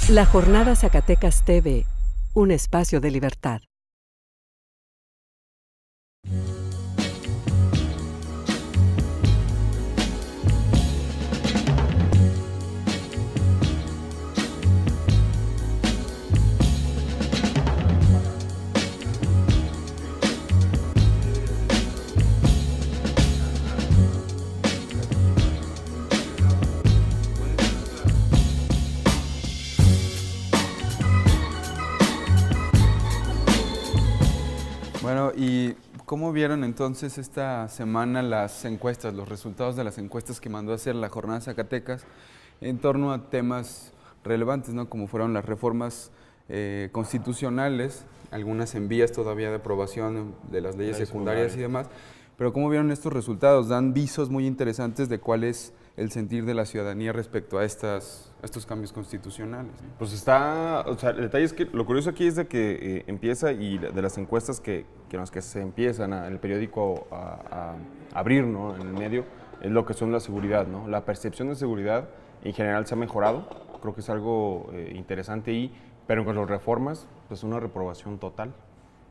La Jornada Zacatecas TV, un espacio de libertad. Bueno, ¿y cómo vieron entonces esta semana las encuestas, los resultados de las encuestas que mandó a hacer la Jornada Zacatecas en torno a temas relevantes, ¿no? Como fueron las reformas constitucionales, algunas en vías todavía de aprobación de las leyes secundarias y demás, pero ¿cómo vieron estos resultados? Dan visos muy interesantes de cuál es el sentir de la ciudadanía respecto a estos cambios constitucionales, ¿no? Pues está, o sea, el detalle es que lo curioso aquí es de que empieza y de las encuestas que se empiezan en el periódico a abrir, ¿no? En el medio, es lo que son la seguridad, ¿no? La percepción de seguridad en general se ha mejorado, creo que es algo interesante ahí, pero con las reformas, pues una reprobación total.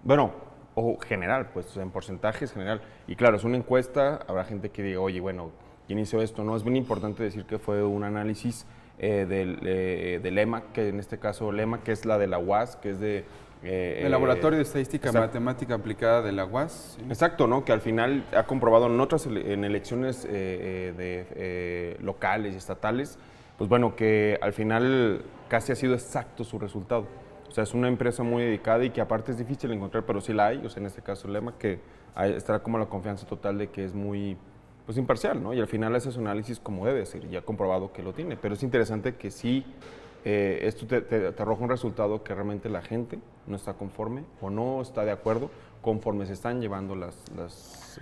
Bueno, o general, pues en porcentajes general. Y claro, es una encuesta, habrá gente que diga, oye, bueno, ¿quién hizo esto? No, es bien importante decir que fue un análisis del EMAC, que en este caso el EMAC, que es la de la UAS, que es el Laboratorio de Estadística Matemática Aplicada de la UAS. ¿Sí? Exacto, ¿no? Que al final ha comprobado en elecciones locales y estatales, pues bueno, que al final casi ha sido exacto su resultado. O sea, es una empresa muy dedicada y que aparte es difícil encontrar, pero sí la hay, o sea, en este caso el EMAC, que estará como la confianza total de que es muy, pues, imparcial, ¿no? Y al final hace su análisis como debe ser, y ha comprobado que lo tiene. Pero es interesante que sí, esto te arroja un resultado que realmente la gente no está conforme o no está de acuerdo conforme se están llevando las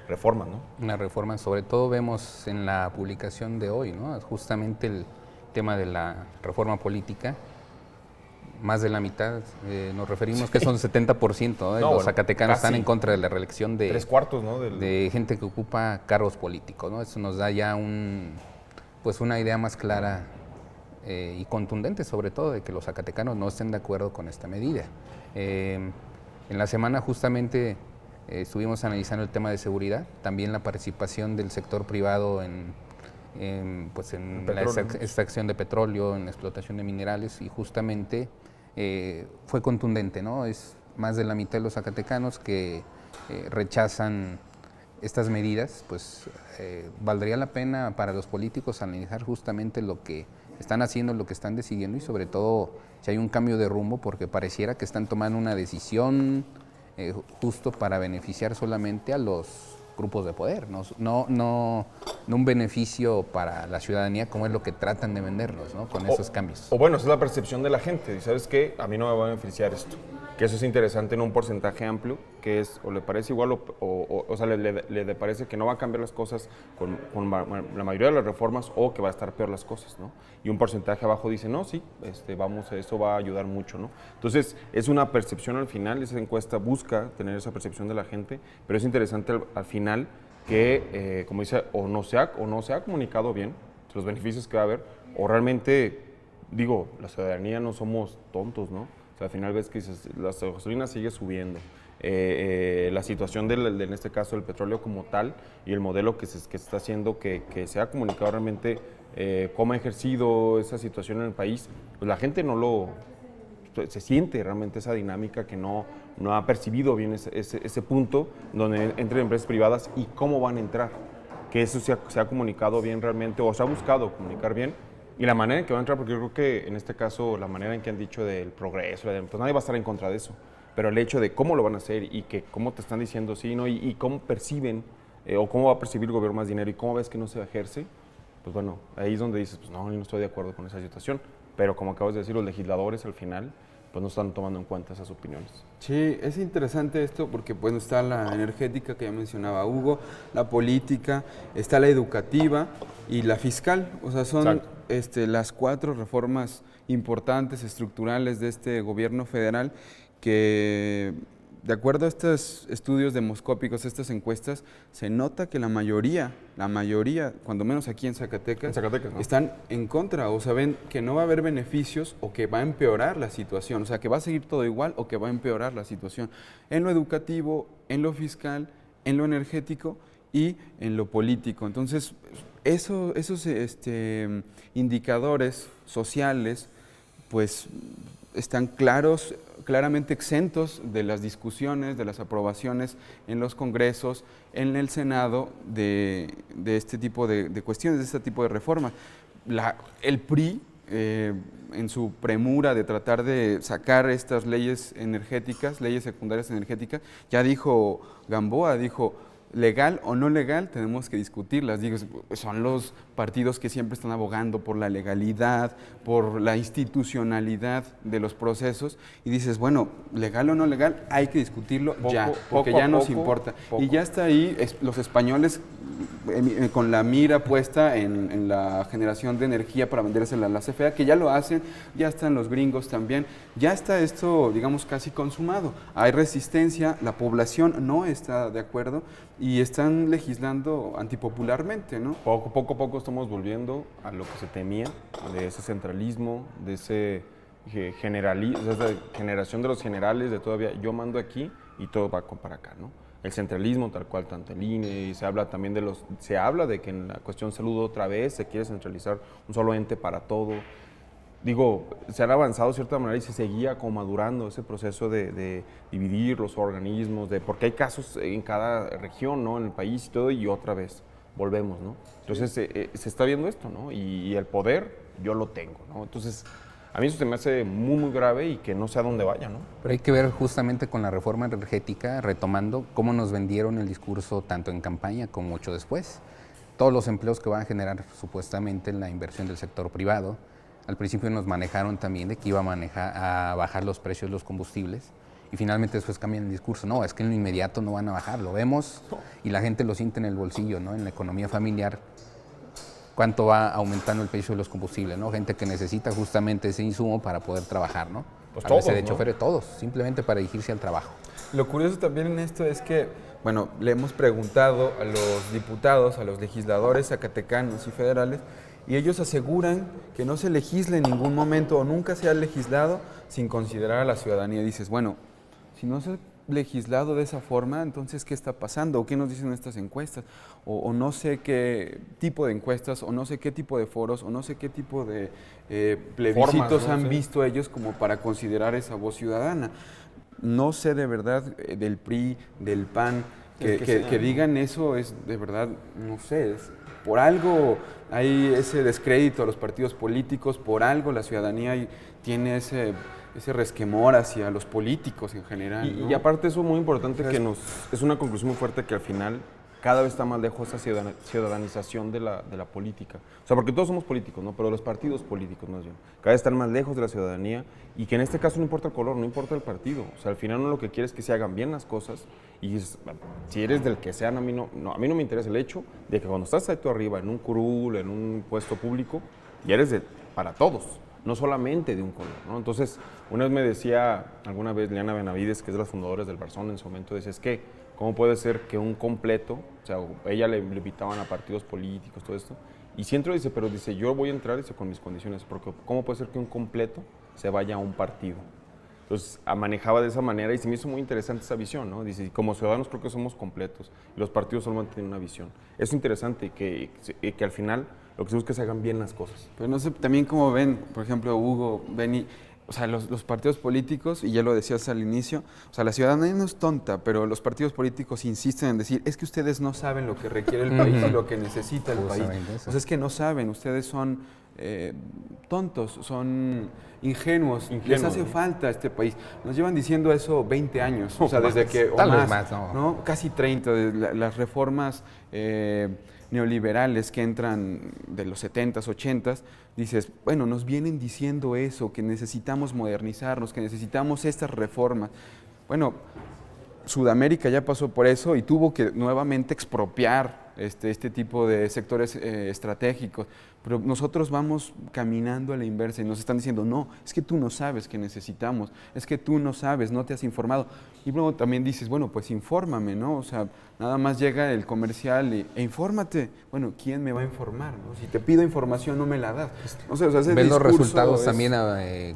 reformas, ¿no? Una reforma, sobre todo vemos en la publicación de hoy, ¿no? Justamente el tema de la reforma política. Más de la mitad, nos referimos que son 70%, de los zacatecanos están en contra de la reelección de 3/4, ¿no? de gente que ocupa cargos políticos, ¿no? Eso nos da ya pues una idea más clara y contundente, sobre todo, de que los zacatecanos no estén de acuerdo con esta medida. En la semana justamente estuvimos analizando el tema de seguridad, también la participación del sector privado en la extracción de petróleo, en la explotación de minerales, y justamente fue contundente, ¿no? Es más de la mitad de los zacatecanos que rechazan estas medidas. Pues valdría la pena para los políticos analizar justamente lo que están haciendo, lo que están decidiendo, y sobre todo si hay un cambio de rumbo, porque pareciera que están tomando una decisión justo para beneficiar solamente a los grupos de poder, no un beneficio para la ciudadanía, como es lo que tratan de vendernos, ¿no? Con esos cambios. O bueno, esa es la percepción de la gente. ¿Y sabes qué? A mí no me va a beneficiar esto. Que eso es interesante en un porcentaje amplio, que es o le parece igual o sea, le parece que no va a cambiar las cosas con la mayoría de las reformas, o que va a estar peor las cosas, ¿no? Y un porcentaje abajo dice, no, sí, eso va a ayudar mucho, ¿no? Entonces, es una percepción al final, esa encuesta busca tener esa percepción de la gente, pero es interesante al final que, como dice, o no se ha comunicado bien los beneficios que va a haber, o realmente, digo, la ciudadanía no somos tontos, ¿no? O sea, al final ves que la gasolina sigue subiendo, la situación en este caso del petróleo como tal, y el modelo que se está haciendo, que se ha comunicado realmente cómo ha ejercido esa situación en el país, pues la gente se siente realmente esa dinámica, que no ha percibido bien ese punto donde entran empresas privadas y cómo van a entrar, que eso se ha comunicado bien realmente, o se ha buscado comunicar bien, y la manera en que van a entrar, porque yo creo que en este caso la manera en que han dicho del progreso, pues nadie va a estar en contra de eso, pero el hecho de cómo lo van a hacer y que cómo te están diciendo sí, ¿no? Y cómo perciben o cómo va a percibir el gobierno más dinero y cómo ves que no se ejerce, pues bueno, ahí es donde dices, pues no, yo no estoy de acuerdo con esa situación, pero como acabas de decir, los legisladores al final pues no están tomando en cuenta esas opiniones. Sí, es interesante esto porque pues está la energética que ya mencionaba Hugo, la política, está la educativa y la fiscal. O sea, son las 4 reformas importantes, estructurales de este gobierno federal que de acuerdo a estos estudios demoscópicos, estas encuestas, se nota que la mayoría, cuando menos aquí en Zacatecas, ¿no? están en contra, o sea, ven que no va a haber beneficios o que va a empeorar la situación, o sea, que va a seguir todo igual o que va a empeorar la situación en lo educativo, en lo fiscal, en lo energético y en lo político. Entonces, esos indicadores sociales, pues, están claramente exentos de las discusiones, de las aprobaciones en los congresos, en el Senado, de este tipo de cuestiones, de este tipo de reformas. El PRI, en su premura de tratar de sacar estas leyes energéticas, leyes secundarias energéticas, ya dijo Gamboa, dijo, legal o no legal, tenemos que discutirlas. Digo, son los partidos que siempre están abogando por la legalidad, por la institucionalidad de los procesos, y dices, bueno, legal o no legal, hay que discutirlo porque ya nos importa. Y ya está ahí los españoles con la mira puesta en la generación de energía para vendérsela a la CFE, que ya lo hacen, ya están los gringos también, ya está esto, digamos, casi consumado. Hay resistencia, la población no está de acuerdo y están legislando antipopularmente, ¿no? Poco a poco estamos volviendo a lo que se temía, de ese centralismo, de ese generalismo, de esa generación de los generales, de todavía yo mando aquí y todo va para acá, ¿no? El centralismo tal cual, tanto el INE, y se habla también se habla de que en la cuestión salud otra vez se quiere centralizar un solo ente para todo. Digo, se han avanzado de cierta manera y se seguía como madurando ese proceso de dividir los organismos, porque hay casos en cada región, ¿no? En el país y todo, y otra vez volvemos, ¿no? Entonces se está viendo esto, ¿no? Y el poder yo lo tengo, ¿no? Entonces, a mí eso se me hace muy, muy grave y que no sé a dónde vaya, ¿no? Pero hay que ver justamente con la reforma energética, retomando cómo nos vendieron el discurso tanto en campaña como mucho después. Todos los empleos que van a generar supuestamente la inversión del sector privado. Al principio nos manejaron también de que iba a bajar los precios de los combustibles y finalmente después cambian el discurso. No, es que en lo inmediato no van a bajar, lo vemos y la gente lo siente en el bolsillo, ¿no? En la economía familiar, cuánto va aumentando el precio de los combustibles, ¿no? Gente que necesita justamente ese insumo para poder trabajar, ¿no? Pues a todos, veces de ¿no? choferes, todos, simplemente para dirigirse al trabajo. Lo curioso también en esto es que, bueno, le hemos preguntado a los diputados, a los legisladores zacatecanos y federales, y ellos aseguran que no se legisla en ningún momento o nunca se ha legislado sin considerar a la ciudadanía. Dices, bueno, si no se ha legislado de esa forma, entonces, ¿qué está pasando? ¿O qué nos dicen estas encuestas? O no sé qué tipo de encuestas, o no sé qué tipo de foros, o no sé qué tipo de plebiscitos Formas, ¿no? han visto ellos como para considerar esa voz ciudadana. No sé de verdad del PRI, del PAN, que digan eso es de verdad, no sé, por algo hay ese descrédito a los partidos políticos, por algo la ciudadanía tiene ese resquemor hacia los políticos en general, ¿no? Y aparte eso muy importante, es una conclusión muy fuerte que al final cada vez está más lejos esa ciudadanización de la política. O sea, porque todos somos políticos, ¿no? Pero los partidos políticos más bien, cada vez están más lejos de la ciudadanía y que en este caso no importa el color, no importa el partido. O sea, al final uno lo que quiere es que se hagan bien las cosas y si eres del que sean, a mí no me interesa el hecho de que cuando estás ahí tú arriba, en un curul, en un puesto público, y eres para todos, no solamente de un color, ¿no? Entonces, una vez me decía, alguna vez Liana Benavides, que es de las fundadoras del Barzón en su momento, decía, es que, ¿cómo puede ser que un completo, o sea, ella le invitaban a partidos políticos, todo esto, y si entro, dice, pero dice, yo voy a entrar, dice, con mis condiciones, porque ¿cómo puede ser que un completo se vaya a un partido? Entonces, manejaba de esa manera y se me hizo muy interesante esa visión, ¿no? Dice, como ciudadanos creo que somos completos, y los partidos solamente tienen una visión. Es interesante que al final lo que se busca es que se hagan bien las cosas. Pero no sé, también como ven, por ejemplo, Hugo, Beni, o sea, los partidos políticos, y ya lo decías al inicio, o sea, la ciudadanía no es tonta, pero los partidos políticos insisten en decir, es que ustedes no saben lo que requiere el país y lo que necesita el país. O sea, es que no saben, ustedes son tontos, son ingenuos, les hace falta a este país. Nos llevan diciendo eso 20 años, o sea, desde que, o más, ¿no? Casi 30, de las reformas neoliberales que entran de los 70s, 80s, dices, bueno, nos vienen diciendo eso, que necesitamos modernizarnos, que necesitamos estas reformas. Bueno, Sudamérica ya pasó por eso y tuvo que nuevamente expropiar este tipo de sectores estratégicos, pero nosotros vamos caminando a la inversa y nos están diciendo, no, es que tú no sabes qué necesitamos, es que tú no sabes, no te has informado. Y luego también dices, bueno, pues infórmame, ¿no? O sea, nada más llega el comercial e infórmate. Bueno, ¿quién me va a informar, no? Si te pido información, no me la das. No sé, o sea, ese Ven los discurso resultados es... también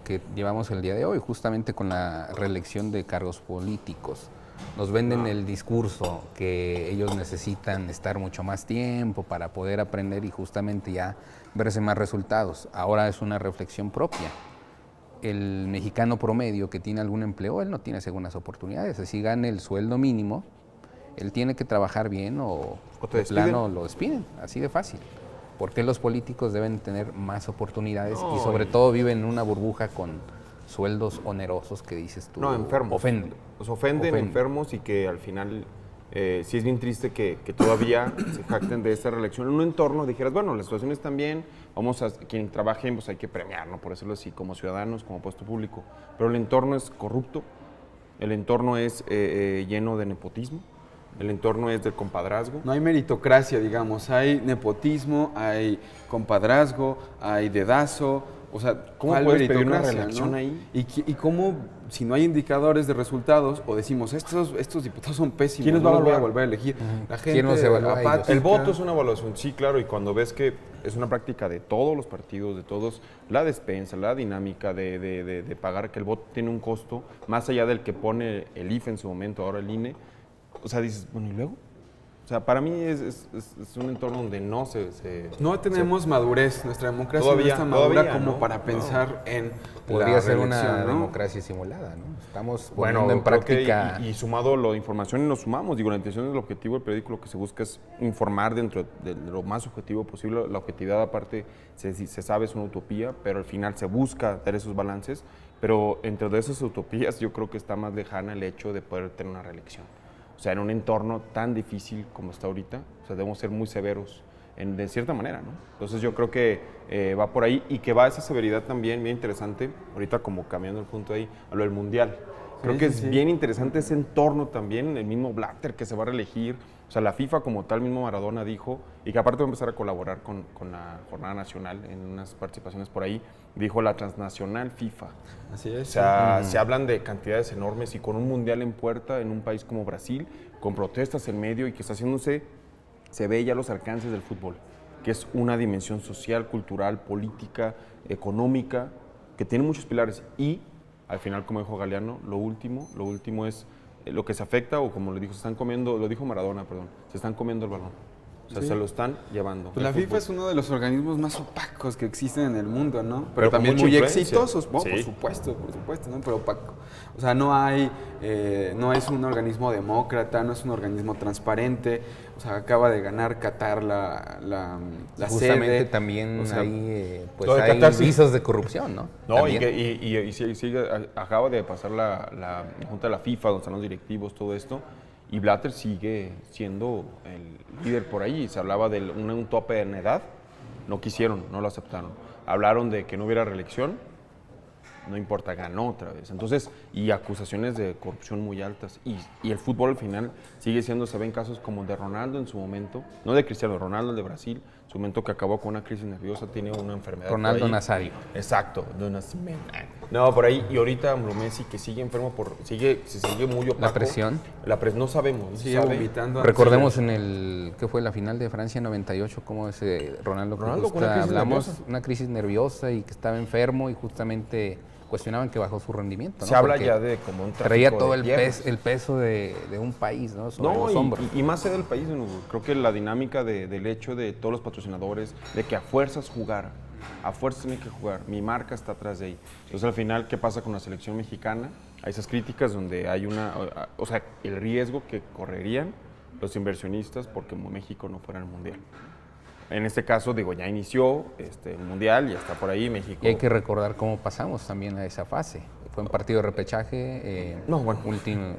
que llevamos el día de hoy, justamente con la reelección de cargos políticos. Nos venden el discurso que ellos necesitan estar mucho más tiempo para poder aprender y justamente ya verse más resultados. Ahora es una reflexión propia. El mexicano promedio que tiene algún empleo, él no tiene segundas oportunidades. Así gane el sueldo mínimo, él tiene que trabajar bien o de plano lo despiden, así de fácil. ¿Por qué los políticos deben tener más oportunidades y sobre todo viven en una burbuja con sueldos onerosos que dices tú? No, enfermos. Ofenden. Los ofenden, enfermos, y que al final sí es bien triste que todavía se jacten de esta reelección en un entorno, dijeras, bueno, la situación está bien, vamos a quien trabaje, pues hay que premiar, ¿no? Por decirlo así, como ciudadanos, como puesto público. Pero el entorno es corrupto, el entorno es lleno de nepotismo, el entorno es del compadrazgo. No hay meritocracia, digamos, hay nepotismo, hay compadrazgo, hay dedazo. O sea, ¿cómo ¿cuál puedes pedir una meritocracia, reelección no? ahí? ¿Y cómo, si no hay indicadores de resultados, o decimos, estos diputados son pésimos, ¿Quién los no va a los voy a evaluar? volver a elegir? La gente ¿Quién los evalúa a ellos? apática. El voto es una evaluación, sí, claro, y cuando ves que es una práctica de todos los partidos, de todos, la despensa, la dinámica de pagar, que el voto tiene un costo, más allá del que pone el IFE en su momento, ahora el INE, o sea, dices, bueno, ¿y luego? O sea, para mí es un entorno donde no No tenemos madurez, nuestra democracia Todavía- no está madura todavía, como ¿no? para pensar en Podría la ser una reelección, ¿no? democracia simulada, ¿no? Estamos Bueno, poniendo en creo que práctica... y sumado la información y nos sumamos, digo, la intención del objetivo del periódico lo que se busca es informar dentro de lo más objetivo posible. La objetividad aparte se sabe es una utopía, pero al final se busca dar esos balances, pero entre de esas utopías yo creo que está más lejana el hecho de poder tener una reelección. O sea, en un entorno tan difícil como está ahorita, o sea, debemos ser muy severos de cierta manera, ¿no? Entonces yo creo que va por ahí y que va esa severidad también bien interesante, ahorita como cambiando el punto ahí, a lo del Mundial. Creo que es bien interesante ese entorno también, el mismo Blatter que se va a reelegir, o sea, la FIFA como tal, mismo Maradona dijo, y que aparte va a empezar a colaborar con la Jornada Nacional en unas participaciones por ahí, dijo la transnacional FIFA. Así es. O sea, se hablan de cantidades enormes y con un mundial en puerta en un país como Brasil, con protestas en medio y que está haciéndose, se ve ya los alcances del fútbol, que es una dimensión social, cultural, política, económica, que tiene muchos pilares y al final, como dijo Galeano, lo último es lo que se afecta o como le dijo, se están comiendo, lo dijo Maradona, perdón, se están comiendo el balón. O sea, Sí. se lo están llevando. Pues la El FIFA fútbol. es uno de los organismos más opacos que existen en el mundo, ¿no? Pero Pero con también mucha muy influencia. exitosos, bueno, Sí. por supuesto, ¿no? Pero opaco. O sea, no es un organismo demócrata, no es un organismo transparente. O sea, acaba de ganar Qatar la Justamente sede. también O sea, pues lo de hay Qatar sí. visos de corrupción, ¿no? No, y, También. y sigue, acaba de pasar la junta de la FIFA, donde están los directivos, todo esto, y Blatter sigue siendo el líder por ahí. Se hablaba de un tope en edad, no quisieron, no lo aceptaron. Hablaron de que no hubiera reelección, no importa, ganó otra vez. Entonces, y acusaciones de corrupción muy altas. Y el fútbol al final sigue siendo, se ven casos como el de Ronaldo en su momento, no de Cristiano, Ronaldo, el de Brasil, en su momento que acabó con una crisis nerviosa, tiene una enfermedad. Ronaldo por ahí. Nazario. Exacto, de nacimiento. No, por ahí, y ahorita Messi que sigue enfermo, se sigue muy opaco. La presión. No sabemos, no se sigue sabe. vomitando. Recordemos ¿qué fue la final de Francia 98? Cómo ese Ronaldo con una justo crisis hablamos, nerviosa. una crisis nerviosa y que estaba enfermo y justamente cuestionaban que bajó su rendimiento, ¿no? Se habla Porque ya de como un tráfico traía todo de piernas. el peso de un país, ¿no? Sobre No, los hombros. y más allá del país, ¿no? Creo que la dinámica del hecho de todos los patrocinadores, de que a fuerzas jugar, a fuerzas tiene que jugar, mi marca está atrás de ahí. Entonces al final, ¿qué pasa con la selección mexicana? Hay esas críticas donde hay o sea, el riesgo que correrían los inversionistas porque México no fuera al Mundial. En este caso, digo, ya inició el Mundial, ya está por ahí México. Y hay que recordar cómo pasamos también a esa fase. Fue un partido de repechaje, No, bueno.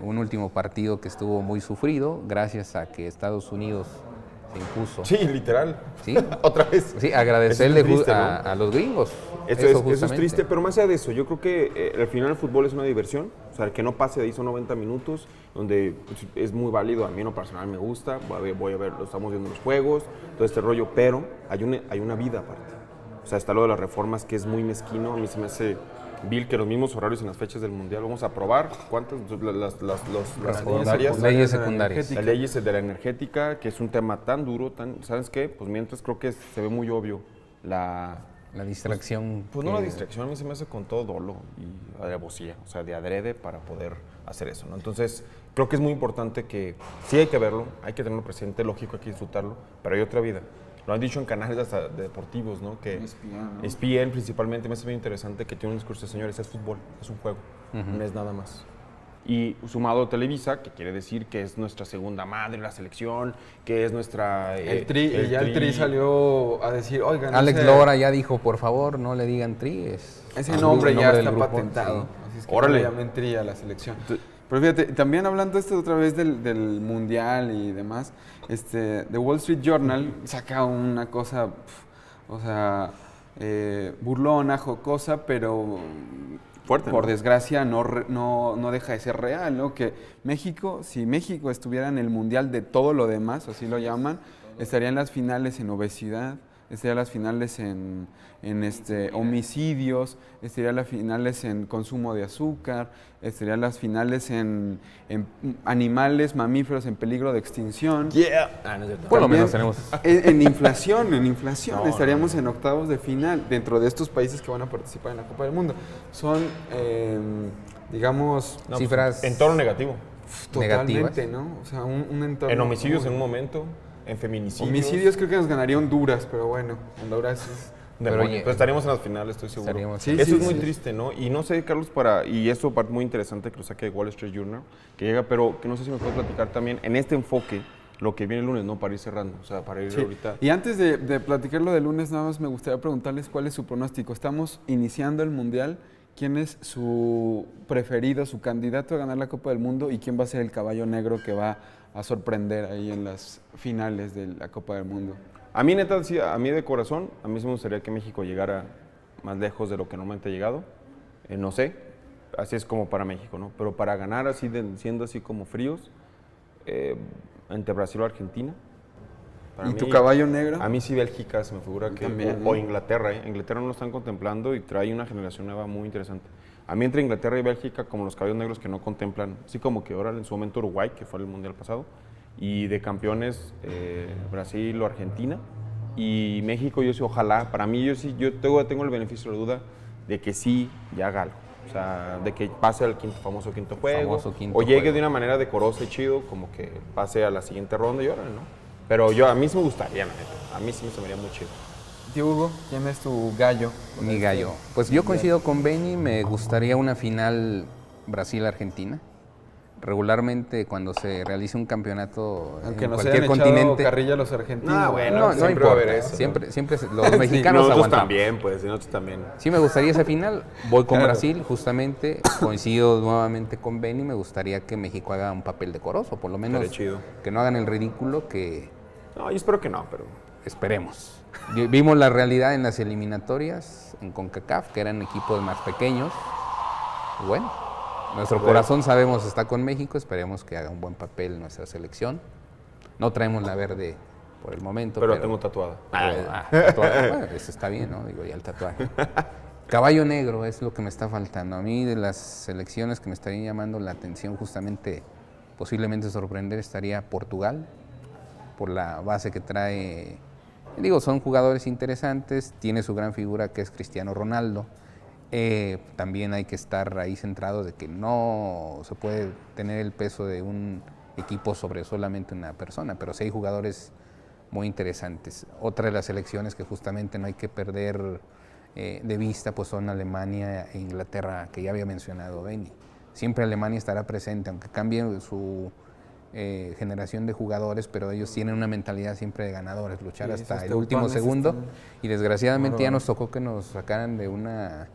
un último partido que estuvo muy sufrido, gracias a que Estados Unidos se impuso. Sí, literal. Sí. Otra vez. Sí, agradecerle Eso es triste, ¿no? a los gringos. Eso es triste, pero más allá de eso, yo creo que al final el fútbol es una diversión. O sea, que no pase de ahí son 90 minutos, donde pues, es muy válido. A mí en lo personal me gusta, voy a ver, lo estamos viendo en los juegos, todo este rollo, pero hay una vida aparte. O sea, está lo de las reformas que es muy mezquino. A mí se me hace vil que los mismos horarios en las fechas del Mundial vamos a aprobar. ¿Cuántas? Las secundarias. Leyes secundarias. Las leyes de la energética, que es un tema tan duro, ¿sabes qué? Pues mientras creo que se ve muy obvio la distracción. Pues no la distracción, a mí se me hace con todo dolo y alevosía, o sea, de adrede para poder hacer eso, ¿no? Entonces, creo que es muy importante que sí hay que verlo, hay que tenerlo presente, lógico, hay que disfrutarlo, pero hay otra vida. Lo han dicho en canales hasta deportivos, ¿no? Que ESPN principalmente me hace bien interesante que tiene un discurso de señores, es fútbol, es un juego, no es nada más. Y sumado a Televisa, que quiere decir que es nuestra segunda madre, la selección, que es nuestra... El Tri salió a decir, oigan... Alex Lora ya dijo, por favor, no le digan Tri. Ese nombre ya está grupo, patentado. Sí. Así es que Órale. no le llamen Tri a la selección. Pero fíjate, también hablando otra vez del Mundial y demás, The Wall Street Journal saca una cosa, burlona, jocosa, pero... Fuerte, por ¿no? desgracia no deja de ser real, ¿no? Que México, si México estuviera en el mundial de todo lo demás, así lo llaman, estaría en las finales en obesidad, estaría en las finales en homicidios, estaría en las finales en consumo de azúcar, estaría en las finales en animales, mamíferos en peligro de extinción. Por lo menos tenemos. En inflación, estaríamos en octavos de final dentro de estos países que van a participar en la Copa del Mundo. Son, digamos... cifras... Entorno negativo. Totalmente, ¿no? O sea, un entorno... En homicidios en un momento, en feminicidios. Homicidios creo que nos ganaría Honduras, pero bueno, Honduras es... Pero estaríamos en las finales, estoy seguro. Sí, eso es muy triste, ¿no? Y no sé, Carlos, y eso parte muy interesante que lo saque de Wall Street Journal, que llega, pero que no sé si me puedes platicar también en este enfoque, lo que viene el lunes, ¿no? Para ir cerrando, o sea, para ir ahorita. Y antes de platicar lo del lunes, nada más me gustaría preguntarles cuál es su pronóstico. Estamos iniciando el Mundial. ¿Quién es su preferido, su candidato a ganar la Copa del Mundo y quién va a ser el caballo negro que va a sorprender ahí en las finales de la Copa del Mundo? A mí, neta, sí, a mí de corazón, a mí sí me gustaría que México llegara más lejos de lo que normalmente ha llegado. No sé, así es como para México, ¿no? Pero para ganar así, siendo así como fríos, entre Brasil o Argentina. ¿Y tu caballo negro? A mí sí Bélgica se me figura que... También, o Inglaterra, Inglaterra no lo están contemplando y trae una generación nueva muy interesante. A mí entre Inglaterra y Bélgica, como los caballos negros que no contemplan, así como que ahora en su momento Uruguay, que fue el Mundial pasado, y de campeones Brasil o Argentina, y México yo sí, ojalá, para mí yo tengo el beneficio de la duda de que sí ya haga algo. O sea, de que pase al famoso quinto juego, o llegue de una manera decorosa y chido, como que pase a la siguiente ronda y órale, ¿no? Pero a mí sí me gustaría, la neta. A mí sí me sonaría muy chido. Tío Hugo, ¿quién es tu gallo? Mi gallo. Pues yo coincido con Benny, me gustaría una final Brasil-Argentina. Regularmente cuando se realiza un campeonato aunque en nos cualquier hayan continente, echado carrilla los argentinos. no importa. Eso, siempre ¿no? los mexicanos nosotros aguantamos. también, pues, nosotros también. Sí me gustaría esa final. Voy con Claro. Brasil, justamente. Coincido nuevamente con Benny. Me gustaría que México haga un papel decoroso, por lo menos Estaría chido. que no hagan el ridículo que No, yo espero que no, pero... esperemos. Vimos la realidad en las eliminatorias en CONCACAF, que eran equipos más pequeños. Y bueno, nuestro corazón sabemos está con México, esperemos que haga un buen papel nuestra selección. No traemos la verde por el momento. Pero la tengo tatuada. Tatuaje. Bueno, eso está bien, ¿no? Digo, ya el tatuaje. Caballo negro es lo que me está faltando. A mí de las selecciones que me estarían llamando la atención justamente, posiblemente sorprender, estaría Portugal, por la base que trae. Digo, son jugadores interesantes, tiene su gran figura que es Cristiano Ronaldo. También hay que estar ahí centrados de que no se puede tener el peso de un equipo sobre solamente una persona, pero sí hay jugadores muy interesantes. Otra de las selecciones que justamente no hay que perder de vista pues son Alemania e Inglaterra, que ya había mencionado Benny. Siempre Alemania estará presente, aunque cambie su generación de jugadores, pero ellos tienen una mentalidad siempre de ganadores, luchar hasta el último segundo, y desgraciadamente ya nos tocó que nos sacaran de una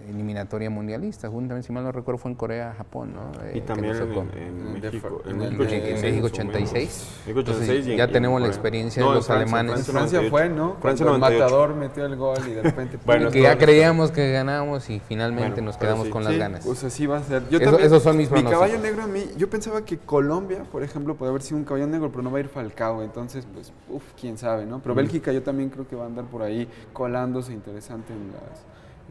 eliminatoria mundialista. Justamente, si mal no recuerdo, fue en Corea, Japón, ¿no? Y también en México. en México En México 86. México 86 Entonces, ya tenemos la experiencia de los alemanes. Francia fue, ¿no? Francia Cuando 98. El Matador metió el gol y de repente... Bueno, Que ya creíamos que ganábamos y finalmente Bueno, nos pero quedamos sí. con las Sí, ganas. pues así va a ser. Esos son mis Mi pronósticos. caballo negro a mí, yo pensaba que Colombia, por ejemplo, podía haber sido un caballo negro, pero no va a ir Falcao, entonces, pues, quién sabe, ¿no? Pero Bélgica yo también creo que va a andar por ahí colándose interesante en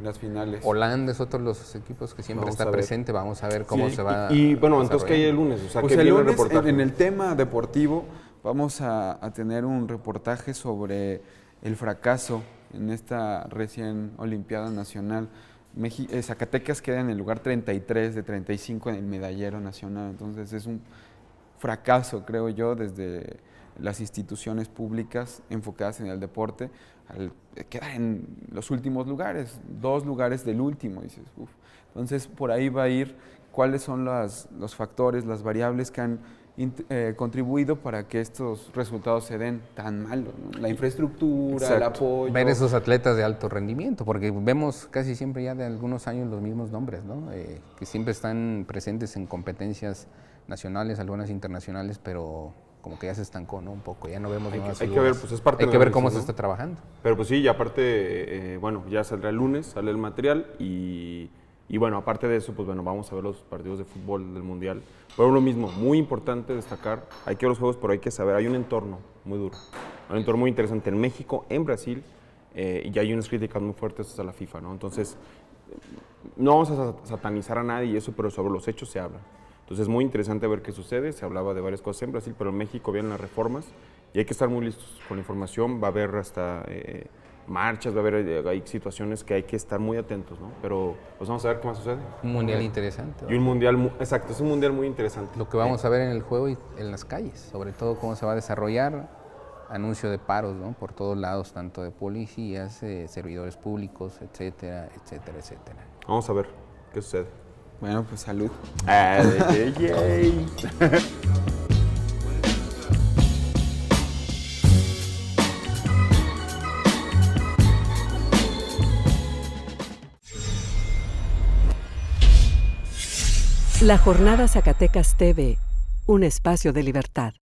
las finales. Holanda es otro de los equipos que siempre Vamos está a ver. presente. Vamos a ver cómo Sí, se va. y bueno, entonces, ¿qué hay el desarrollando. lunes? O sea, Pues ¿qué el viene el lunes, reportaje? en el tema deportivo, vamos a tener un reportaje sobre el fracaso en esta recién Olimpiada Nacional. Zacatecas queda en el lugar 33 de 35 en el medallero nacional, entonces es un fracaso, creo yo, desde las instituciones públicas enfocadas en el deporte, al quedar en los últimos lugares, 2 lugares del último, dices, uf. Entonces, por ahí va a ir cuáles son los factores, las variables que han contribuido para que estos resultados se den tan malos, ¿no? La infraestructura, el Exacto. apoyo. Ver esos atletas de alto rendimiento, porque vemos casi siempre ya de algunos años los mismos nombres, ¿no? Que siempre están presentes en competencias nacionales, algunas internacionales, pero como que ya se estancó, ¿no? Un poco, ya no vemos nuevas hay que figuras. ver, pues, es parte Hay de que la ver cómo se decisión, está trabajando. Pero pues sí, y aparte, bueno, ya saldrá el lunes, sale el material y bueno, aparte de eso, pues bueno, vamos a ver los partidos de fútbol del Mundial. Pero lo mismo, muy importante destacar, hay que ver los juegos, pero hay que saber, hay un entorno muy duro, un entorno muy interesante en México, en Brasil, y hay unas críticas muy fuertes a la FIFA, ¿no? Entonces, no vamos a satanizar a nadie y eso, pero sobre los hechos se habla. Entonces es muy interesante ver qué sucede, se hablaba de varias cosas en Brasil, pero en México vienen las reformas y hay que estar muy listos con la información, va a haber hasta marchas, va a haber hay situaciones que hay que estar muy atentos, ¿no? Pero pues vamos a ver qué más sucede. Un mundial interesante. Y un mundial, exacto, es un mundial muy interesante. Lo que vamos a ver en el juego y en las calles, sobre todo cómo se va a desarrollar, anuncio de paros, ¿no? Por todos lados, tanto de policías, servidores públicos, etcétera, etcétera, etcétera. Vamos a ver qué sucede. Bueno, pues salud. Yay. La Jornada Zacatecas TV, un espacio de libertad.